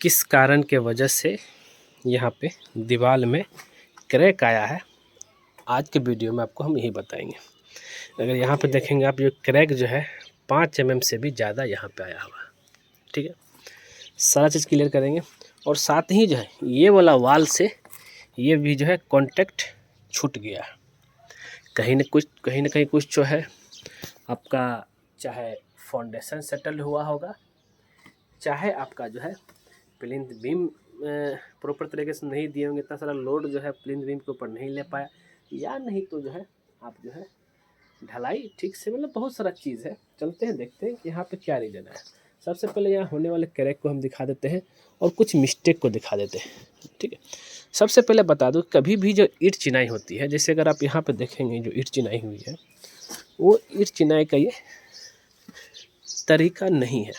किस कारण के वजह से यहाँ पे दीवार में क्रैक आया है, आज के वीडियो में आपको हम यही बताएंगे। अगर यहाँ पे देखेंगे आप, ये क्रैक जो है 5 mm से भी ज़्यादा यहाँ पे आया हुआ है। ठीक है, सारा चीज़ क्लियर करेंगे। और साथ ही जो है ये वाला वाल से ये भी जो है कांटेक्ट छूट गया है। कहीं ना कहीं कुछ जो है आपका, चाहे फाउंडेशन सेटल हुआ होगा, चाहे आपका जो है प्लिंथ बीम प्रॉपर तरीके से नहीं दिए होंगे, इतना सारा लोड जो है प्लिंथ बीम के ऊपर नहीं ले पाया, या नहीं तो जो है आप जो है ढलाई ठीक से, मतलब बहुत सारा चीज़ है। चलते हैं देखते हैं कि यहाँ पे क्या रीज़न है। सबसे पहले यहाँ होने वाले क्रैक को हम दिखा देते हैं और कुछ मिस्टेक को दिखा देते हैं। ठीक है, सबसे पहले बता दूँ, कभी भी जो ईंट चिनाई होती है, जैसे अगर आप यहाँ पे देखेंगे जो ईंट चिनाई हुई है, वो ईंट चिनाई का ये तरीका नहीं है।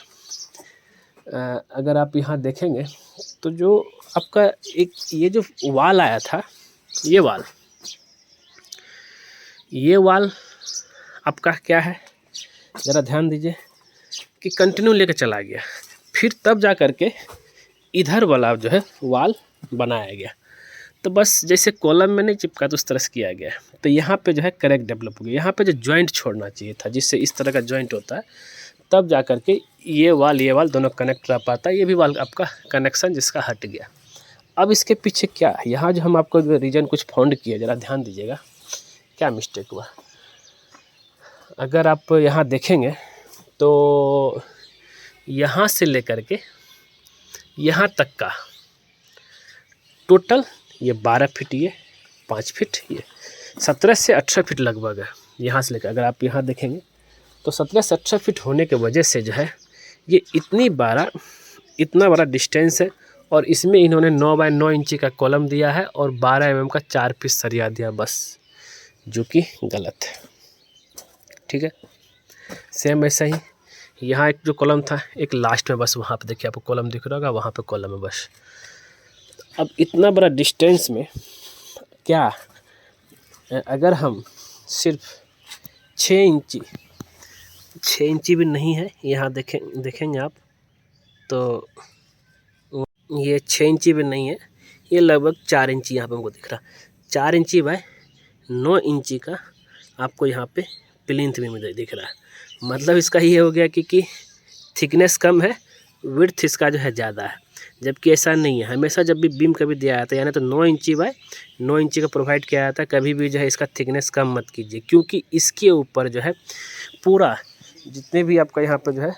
अगर आप यहाँ देखेंगे तो जो आपका एक ये जो वाल आया था, ये वाल आपका क्या है, ज़रा ध्यान दीजिए कि कंटिन्यू लेकर चला गया, फिर तब जा कर के इधर वाला जो है वाल बनाया गया। तो बस जैसे कॉलम में नहीं चिपका तो उस तरह से किया गया, तो यहाँ पे जो है क्रैक डेवलप हो गया। यहाँ पे जो जॉइंट छोड़ना चाहिए था, जिससे इस तरह का जॉइंट होता है, तब जा कर के ये वाल दोनों कनेक्ट रह पाता है। ये भी वाल आपका कनेक्शन जिसका हट गया। अब इसके पीछे क्या है, यहाँ जो हम आपको रीजन कुछ फाउंड किया, ज़रा ध्यान दीजिएगा क्या मिस्टेक हुआ। अगर आप यहाँ देखेंगे तो यहाँ से लेकर के यहाँ तक का टोटल ये 12 फीट, ये 5 फीट, ये 17 से 18 फीट लगभग है। यहाँ से लेकर अगर आप यहाँ देखेंगे तो 17 से 18 फीट होने के वजह से जो है ये इतना बड़ा डिस्टेंस है। और इसमें इन्होंने 9 बाय 9 इंची का कॉलम दिया है और 12 mm का 4 पीस सरिया दिया बस, जो कि गलत है। ठीक है, सेम ऐसा ही यहाँ एक जो कॉलम था, एक लास्ट में, बस वहाँ पे देखिए आपको कॉलम दिख रहा होगा, वहाँ पे कॉलम है बस। अब इतना बड़ा डिस्टेंस में क्या, अगर हम सिर्फ 6 इंची भी नहीं है, यहाँ देखेंगे आप तो ये 6 इंची भी नहीं है, ये लगभग 4 इंची यहाँ पे हमको दिख रहा। 4 इंची बाय 9 इंची का आपको यहाँ पे प्लिंथ बीम दिख रहा है। मतलब इसका ये हो गया कि थिकनेस कम है, विड्थ इसका जो है ज़्यादा है, जबकि ऐसा नहीं है। हमेशा जब भी बीम कभी दिया जाता है, यानी तो 9 इंची बाय 9 इंची का प्रोवाइड किया जाता है, कभी भी जो है इसका थिकनेस कम मत कीजिए, क्योंकि इसके ऊपर जो है पूरा जितने भी आपका यहाँ पर जो है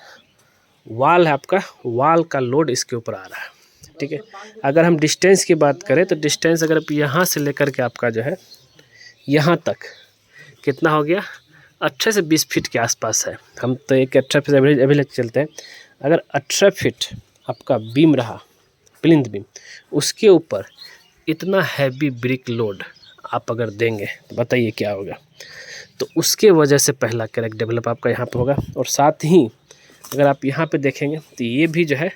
वाल है, आपका वाल का लोड इसके ऊपर आ रहा है। ठीक है, अगर हम डिस्टेंस की बात करें तो डिस्टेंस अगर आप यहाँ से लेकर के आपका जो है यहाँ तक कितना हो गया, 18 से 20 फीट के आसपास है। हम तो एक 18 फीट अभी लेकर चलते हैं। अगर 18 फीट आपका बीम रहा, प्लिंथ बीम, उसके ऊपर इतना हैवी ब्रिक लोड आप अगर देंगे तो बताइए क्या होगा। तो उसके वजह से पहला क्रैक डेवलप आपका यहाँ पे होगा। और साथ ही अगर आप यहाँ पे देखेंगे तो ये भी जो है,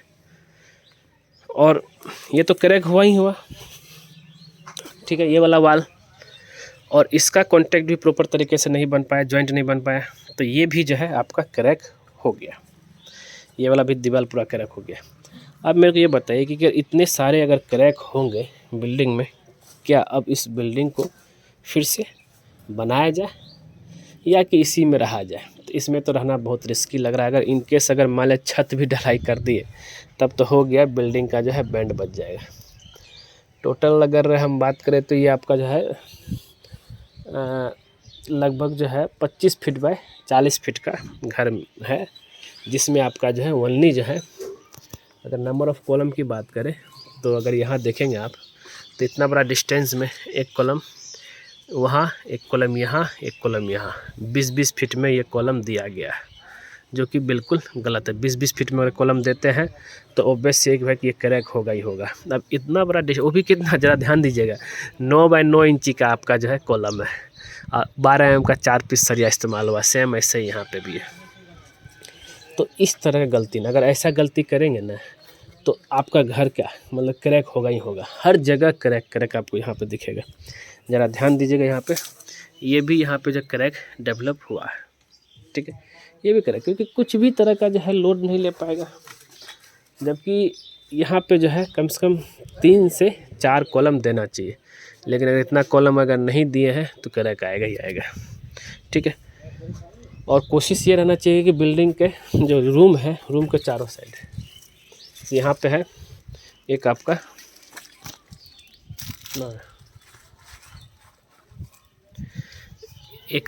और ये तो क्रैक हुआ ही हुआ। ठीक है, ये वाला वाल और इसका कांटेक्ट भी प्रॉपर तरीके से नहीं बन पाया, जॉइंट नहीं बन पाया, तो ये भी जो है आपका क्रैक हो गया। ये वाला भी दीवार पूरा क्रैक हो गया। अब मेरे को ये बताइए कि इतने सारे अगर क्रैक होंगे बिल्डिंग में, क्या अब इस बिल्डिंग को फिर से बनाया जाए या कि इसी में रहा जाए? तो इसमें तो रहना बहुत रिस्की लग रहा है। अगर इनकेस अगर मान लें छत भी ढलाई कर दिए, तब तो हो गया, बिल्डिंग का जो है बैंड बच जाएगा। टोटल अगर हम बात करें तो ये आपका जो है लगभग जो है 25 फीट बाय 40 फीट का घर है, जिसमें आपका जो है वनली जो है, अगर नंबर ऑफ़ कॉलम की बात करें तो अगर यहाँ देखेंगे आप तो इतना बड़ा डिस्टेंस में एक कॉलम वहाँ, एक कॉलम यहाँ, एक कॉलम यहाँ, 20-20 फीट में ये कॉलम दिया गया है, जो कि बिल्कुल गलत है। 20-20 फीट में अगर कॉलम देते हैं तो ऑब्वियस से एक है कि ये क्रैक होगा ही होगा। अब इतना बड़ा वो भी कितना, ज़रा ध्यान दीजिएगा, 9 बाय 9 इंची का आपका जो है कॉलम है, 12 mm का 4 पीस सरिया इस्तेमाल हुआ। सेम ऐसे ही यहाँ पे भी है। तो इस तरह का गलती ना, अगर ऐसा गलती करेंगे ना तो आपका घर क्या, मतलब क्रैक होगा ही होगा। हर जगह क्रैक आपको यहाँ पे दिखेगा। ज़रा ध्यान दीजिएगा, यहाँ पे ये भी यहाँ पे जो क्रैक डेवलप हुआ है। ठीक है, ये भी क्रैक, क्योंकि कुछ भी तरह का जो है लोड नहीं ले पाएगा। जबकि यहाँ पे जो है कम से कम 3 से 4 कॉलम देना चाहिए, लेकिन अगर इतना कॉलम अगर नहीं दिए हैं तो क्रैक आएगा ही आएगा। ठीक है, और कोशिश ये रहना चाहिए कि बिल्डिंग के जो रूम है, रूम के चारों साइड यहाँ पे है एक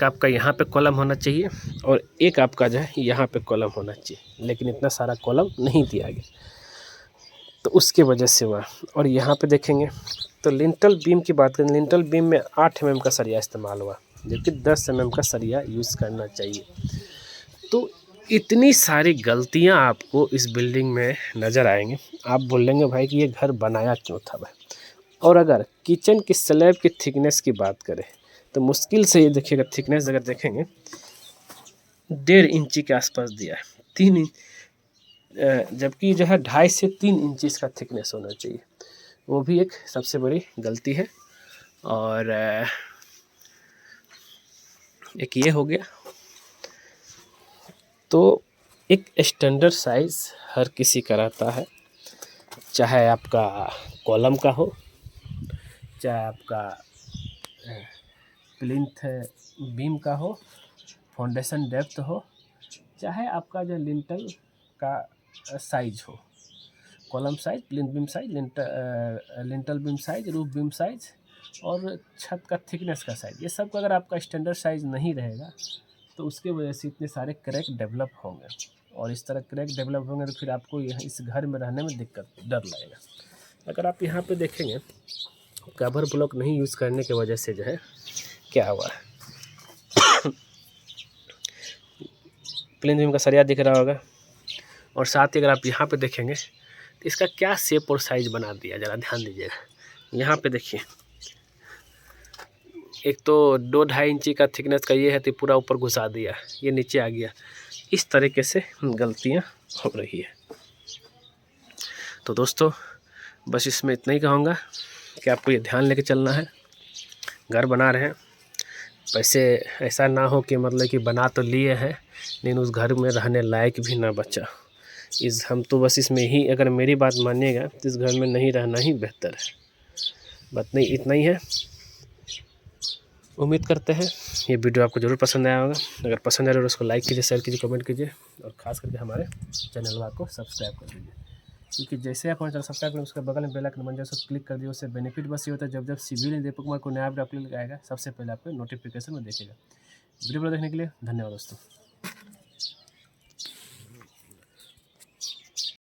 आपका यहाँ पे कॉलम होना चाहिए और एक आपका जो है यहाँ पे कॉलम होना चाहिए, लेकिन इतना सारा कॉलम नहीं दिया गया तो उसके वजह से हुआ। और यहाँ पे देखेंगे तो लिंटल बीम की बात करें, लिंटल बीम में 8 mm का सरिया इस्तेमाल हुआ, जबकि 10 mm का सरिया यूज़ करना चाहिए। तो इतनी सारी गलतियाँ आपको इस बिल्डिंग में नज़र आएंगी। आप बोलेंगे भाई कि ये घर बनाया क्यों था भाई। और अगर किचन की स्लैब की थिकनेस की बात करें तो मुश्किल से ये देखिएगा, थिकनेस अगर देखेंगे 1.5 इंची के आसपास दिया है, 3 इंच, जबकि जो है 2.5 से 3 इंच इसका थिकनेस होना चाहिए। वो भी एक सबसे बड़ी गलती है। और एक ये हो गया। तो एक स्टैंडर्ड साइज़ हर किसी का रहता है, चाहे आपका कॉलम का हो, चाहे आपका प्लिंथ बीम का हो, फाउंडेशन डेप्थ हो, चाहे आपका जो लिंटल का साइज हो, column size, plinth beam size, lintel beam size, roof beam size और छत का थिकनेस का साइज, ये सब का अगर आपका स्टैंडर्ड साइज नहीं रहेगा तो उसके वजह से इतने सारे क्रैक डेवलप होंगे। और इस तरह क्रैक डेवलप होंगे तो फिर आपको इस घर में रहने में दिक्कत, डर लगेगा। अगर आप यहाँ पे देखेंगे कवर ब्लॉक नहीं यूज़ करने की वजह से जो है क्या हुआ है प्लेन बीम का सरिया दिख रहा होगा। और साथ ही अगर आप यहाँ पे देखेंगे तो इसका क्या शेप और साइज बना दिया, ज़रा ध्यान दीजिएगा। यहाँ पे देखिए, एक तो 2-2.5 इंची का थिकनेस का ये है तो पूरा ऊपर घुसा दिया, ये नीचे आ गया। इस तरीके से गलतियाँ हो रही है। तो दोस्तों बस इसमें इतना ही कहूँगा कि आपको ये ध्यान लेके चलना है। घर बना रहे हैं, वैसे ऐसा ना हो कि मतलब कि बना तो लिए हैं लेकिन उस घर में रहने लायक भी ना बचा। हम तो बस इसमें ही, अगर मेरी बात मानिएगा तो इस घर में नहीं रहना ही बेहतर है। बात नहीं, इतना ही है। उम्मीद करते हैं ये वीडियो आपको ज़रूर पसंद आया होगा। अगर पसंद आया तो उसको लाइक कीजिए, शेयर कीजिए, कमेंट कीजिए और ख़ास करके हमारे चैनल को सब्सक्राइब कर दीजिए, क्योंकि जैसे आप हमारे चैनल सब्सक्राइब करें उसके बगल में बेल आइकन बन जाए, उसको क्लिक कर दिए। उससे बेनिफिट बस ये होता है जब सिविल दीपक कुमार को नया वीडियो अपलोड आएगा सबसे पहले आपको नोटिफिकेशन में देखेगा। वीडियो देखने के लिए धन्यवाद दोस्तों।